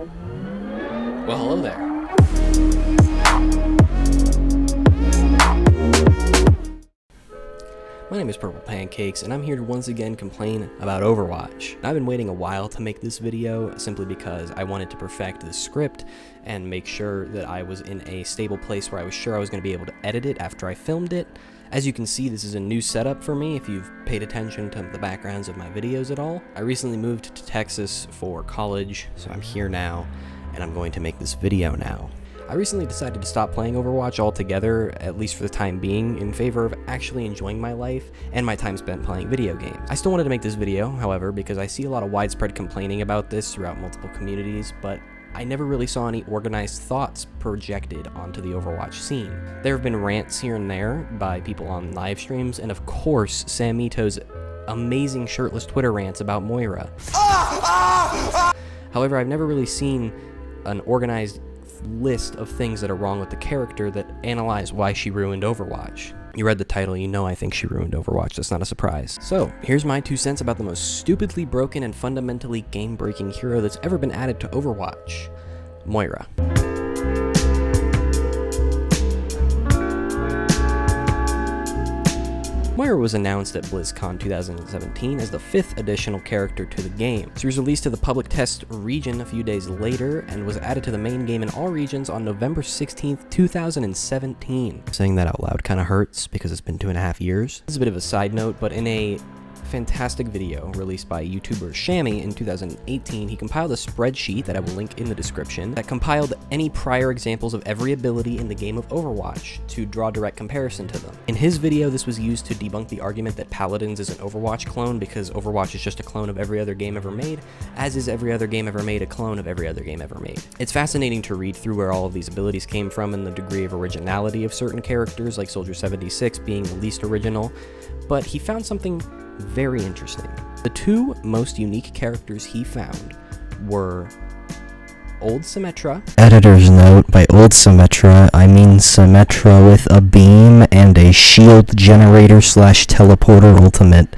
Well, hello there. My name is Purple Pancakes, and I'm here to once again complain about Overwatch. I've been waiting a while to make this video simply because I wanted to perfect the script and make sure that I was in a stable place where I was sure I was going to be able to edit it after I filmed it. As you can see, this is a new setup for me if you've paid attention to the backgrounds of my videos at all. I recently moved to Texas for college, so I'm here now, and I'm going to make this video now. I recently decided to stop playing Overwatch altogether, at least for the time being, in favor of actually enjoying my life and my time spent playing video games. I still wanted to make this video, however, because I see a lot of widespread complaining about this throughout multiple communities, but I never really saw any organized thoughts projected onto the Overwatch scene. There have been rants here and there by people on live streams, and of course, Sam Mito's amazing shirtless Twitter rants about Moira. However, I've never really seen an organized list of things that are wrong with the character that analyze why she ruined Overwatch. You read the title, you know I think she ruined Overwatch, that's not a surprise. So, here's my 2 cents about the most stupidly broken and fundamentally game-breaking hero that's ever been added to Overwatch. Moira. Moira was announced at BlizzCon 2017 as the 5th additional character to the game. She was released to the public test region a few days later and was added to the main game in all regions on November 16th, 2017. Saying that out loud kind of hurts because it's been 2.5 years. This is a bit of a side note, but in a fantastic video released by YouTuber Shammy in 2018, he compiled a spreadsheet that I will link in the description that compiled any prior examples of every ability in the game of Overwatch to draw direct comparison to them. In his video, this was used to debunk the argument that Paladins is an Overwatch clone because Overwatch is just a clone of every other game ever made, as is every other game ever made a clone of every other game ever made. It's fascinating to read through where all of these abilities came from and the degree of originality of certain characters, like Soldier 76 being the least original, but he found something very interesting. The 2 most unique characters he found were Old Symmetra. Editor's note, by Old Symmetra, I mean Symmetra with a beam and a shield generator / teleporter ultimate.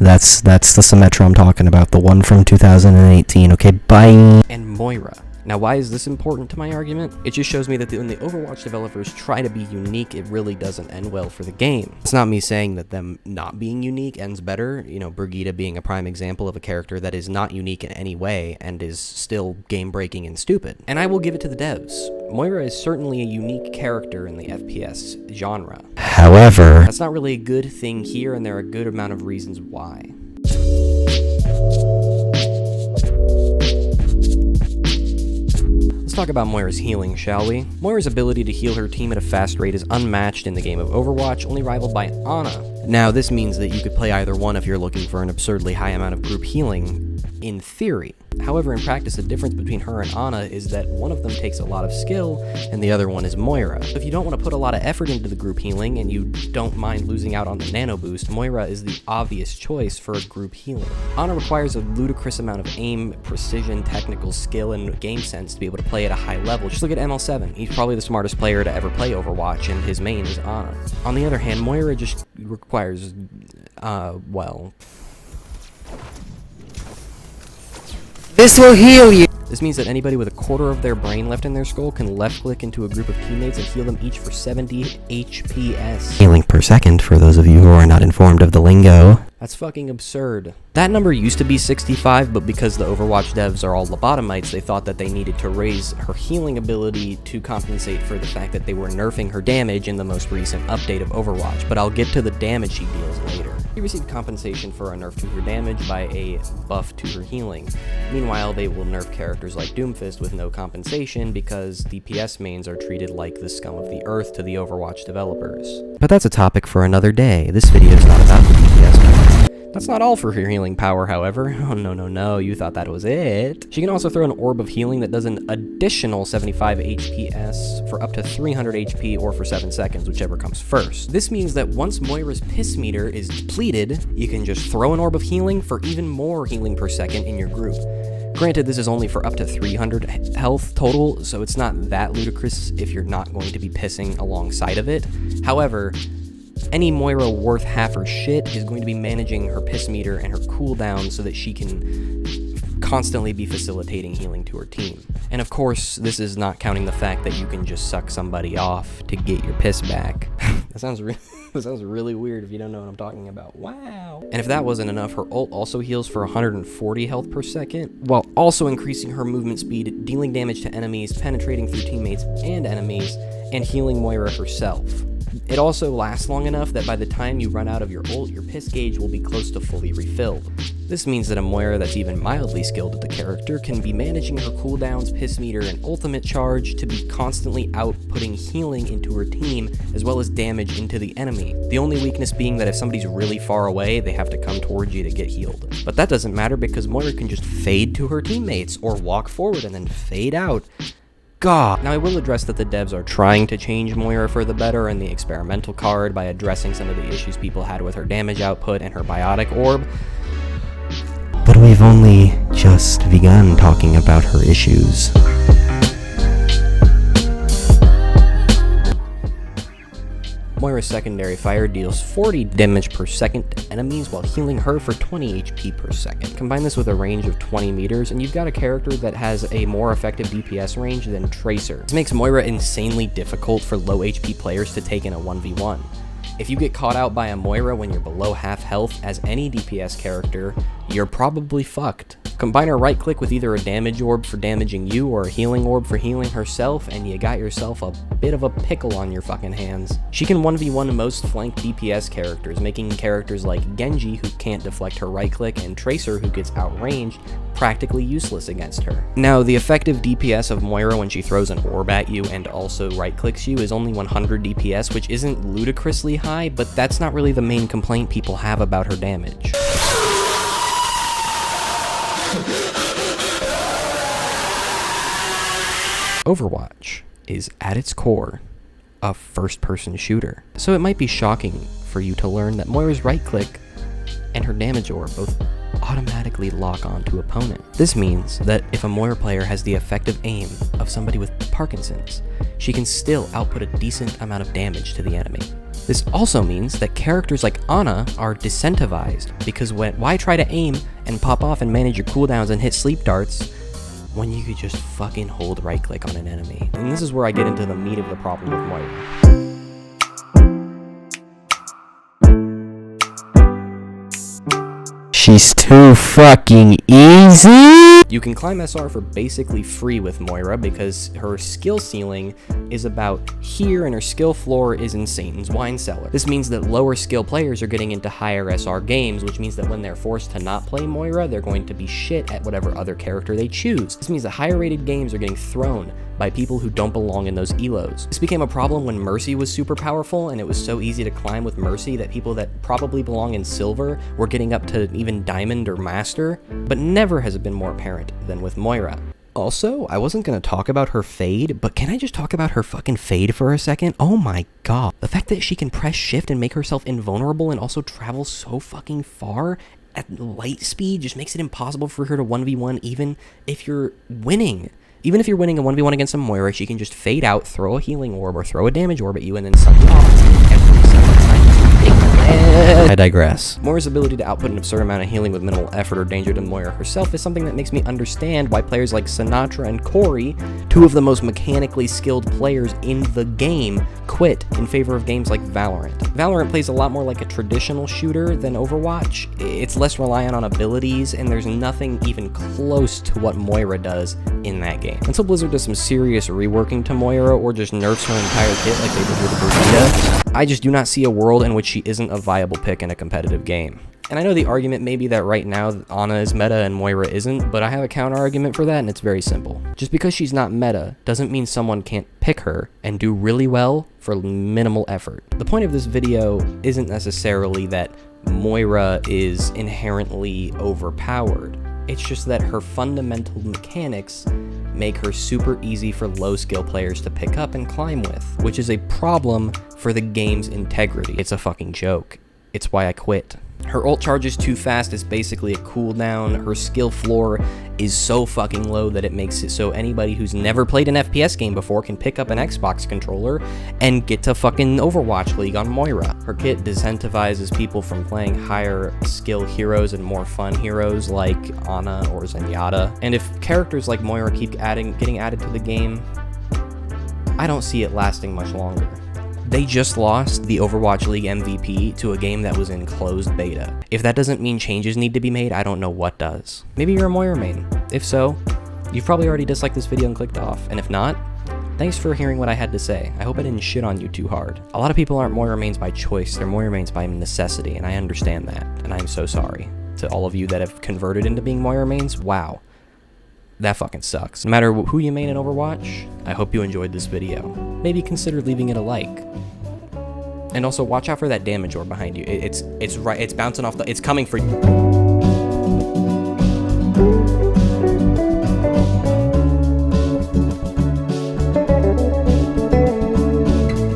That's the Symmetra I'm talking about, the one from 2018. Okay, bye. And Moira. Now, why is this important to my argument? It just shows me that when the Overwatch developers try to be unique, it really doesn't end well for the game. It's not me saying that them not being unique ends better, you know, Brigitte being a prime example of a character that is not unique in any way and is still game-breaking and stupid. And I will give it to the devs. Moira is certainly a unique character in the FPS genre. However, that's not really a good thing here, and there are a good amount of reasons why. Let's talk about Moira's healing, shall we? Moira's ability to heal her team at a fast rate is unmatched in the game of Overwatch, only rivaled by Ana. Now, this means that you could play either one if you're looking for an absurdly high amount of group healing, in theory. However, in practice, the difference between her and Ana is that one of them takes a lot of skill, and the other one is Moira. If you don't want to put a lot of effort into the group healing, and you don't mind losing out on the nano boost, Moira is the obvious choice for a group healing. Ana requires a ludicrous amount of aim, precision, technical skill, and game sense to be able to play at a high level. Just look at ML7. He's probably the smartest player to ever play Overwatch, and his main is Ana. On the other hand, Moira just requires, well... This will heal you! This means that anybody with a quarter of their brain left in their skull can left-click into a group of teammates and heal them each for 70 HPS. Healing per second, for those of you who are not informed of the lingo. That's fucking absurd. That number used to be 65, but because the Overwatch devs are all lobotomites, they thought that they needed to raise her healing ability to compensate for the fact that they were nerfing her damage in the most recent update of Overwatch, but I'll get to the damage she deals later. She received compensation for a nerf to her damage by a buff to her healing. Meanwhile, they will nerf characters like Doomfist with no compensation because DPS mains are treated like the scum of the earth to the Overwatch developers. But that's a topic for another day. This video is not about the DPS mains. That's not all for her healing power, however. Oh, no, you thought that was it. She can also throw an orb of healing that does an additional 75 HPS for up to 300 HP or for 7 seconds, whichever comes first. This means that once Moira's piss meter is depleted, you can just throw an orb of healing for even more healing per second in your group. Granted, this is only for up to 300 health total, so it's not that ludicrous if you're not going to be pissing alongside of it. However, any Moira worth half her shit is going to be managing her piss meter and her cooldown so that she can constantly be facilitating healing to her team. And of course, this is not counting the fact that you can just suck somebody off to get your piss back. That sounds really weird if you don't know what I'm talking about. Wow. And if that wasn't enough, her ult also heals for 140 health per second, while also increasing her movement speed, dealing damage to enemies, penetrating through teammates and enemies, and healing Moira herself. It also lasts long enough that by the time you run out of your ult, your piss gauge will be close to fully refilled. This means that a Moira that's even mildly skilled at the character can be managing her cooldowns, piss meter, and ultimate charge to be constantly outputting healing into her team, as well as damage into the enemy. The only weakness being that if somebody's really far away, they have to come towards you to get healed. But that doesn't matter because Moira can just fade to her teammates, or walk forward and then fade out. God. Now I will address that the devs are trying to change Moira for the better in the experimental card by addressing some of the issues people had with her damage output and her biotic orb. But we've only just begun talking about her issues. Moira's secondary fire deals 40 damage per second to enemies while healing her for 20 HP per second. Combine this with a range of 20 meters and you've got a character that has a more effective DPS range than Tracer. This makes Moira insanely difficult for low HP players to take in a 1v1. If you get caught out by a Moira when you're below half health as any DPS character, you're probably fucked. Combine her right click with either a damage orb for damaging you or a healing orb for healing herself, and you got yourself a bit of a pickle on your fucking hands. She can 1v1 most flanked DPS characters, making characters like Genji, who can't deflect her right click, and Tracer, who gets outranged, practically useless against her. Now, the effective DPS of Moira when she throws an orb at you and also right clicks you is only 100 DPS, which isn't ludicrously high, but that's not really the main complaint people have about her damage. Overwatch is, at its core, a first-person shooter. So it might be shocking for you to learn that Moira's right-click and her damage orb both automatically lock on to opponent. This means that if a Moira player has the effective aim of somebody with Parkinson's, she can still output a decent amount of damage to the enemy. This also means that characters like Ana are disincentivized, because why try to aim and pop off and manage your cooldowns and hit sleep darts when you could just fucking hold right click on an enemy? And this is where I get into the meat of the problem with Moira. She's too fucking easy! You can climb SR for basically free with Moira because her skill ceiling is about here and her skill floor is in Satan's wine cellar. This means that lower skill players are getting into higher SR games, which means that when they're forced to not play Moira, they're going to be shit at whatever other character they choose. This means that higher rated games are getting thrown by people who don't belong in those elos. This became a problem when Mercy was super powerful, and it was so easy to climb with Mercy that people that probably belong in silver were getting up to even diamond or master, but never has it been more apparent than with Moira. Also, I wasn't gonna talk about her fade, but can I just talk about her fucking fade for a second? Oh my god. The fact that she can press shift and make herself invulnerable and also travel so fucking far at light speed just makes it impossible for her to 1v1 even if you're winning. Even if you're winning a 1v1 against a Moira, she can just fade out, throw a healing orb, or throw a damage orb at you, and then suck you off every single time. I digress. Moira's ability to output an absurd amount of healing with minimal effort or danger to Moira herself is something that makes me understand why players like Sinatra and Corey, two of the most mechanically skilled players in the game, quit in favor of games like Valorant. Valorant plays a lot more like a traditional shooter than Overwatch. It's less reliant on abilities, and there's nothing even close to what Moira does in that game. Until Blizzard does some serious reworking to Moira or just nerfs her entire kit like they did with Bermuda, I just do not see a world in which she isn't a viable pick in a competitive game. And I know the argument may be that right now Ana is meta and Moira isn't, but I have a counter argument for that, and it's very simple. Just because she's not meta doesn't mean someone can't pick her and do really well for minimal effort. The point of this video isn't necessarily that Moira is inherently overpowered. It's just that her fundamental mechanics make her super easy for low skill players to pick up and climb with, which is a problem for the game's integrity. It's a fucking joke. It's why I quit. Her ult charges too fast, it's basically a cooldown. Her skill floor is so fucking low that it makes it so anybody who's never played an FPS game before can pick up an Xbox controller and get to fucking Overwatch League on Moira. Her kit disincentivizes people from playing higher skill heroes and more fun heroes like Ana or Zenyatta. And if characters like Moira keep getting added to the game, I don't see it lasting much longer. They just lost the Overwatch League MVP to a game that was in closed beta. If that doesn't mean changes need to be made, I don't know what does. Maybe you're a Moira main. If so, you've probably already disliked this video and clicked off. And if not, thanks for hearing what I had to say. I hope I didn't shit on you too hard. A lot of people aren't Moira mains by choice, they're Moira mains by necessity, and I understand that. And I'm so sorry. To all of you that have converted into being Moira mains, wow. That fucking sucks. No matter who you main in Overwatch, I hope you enjoyed this video. Maybe consider leaving it a like. And also watch out for that damage orb behind you. It's bouncing off it's coming for you.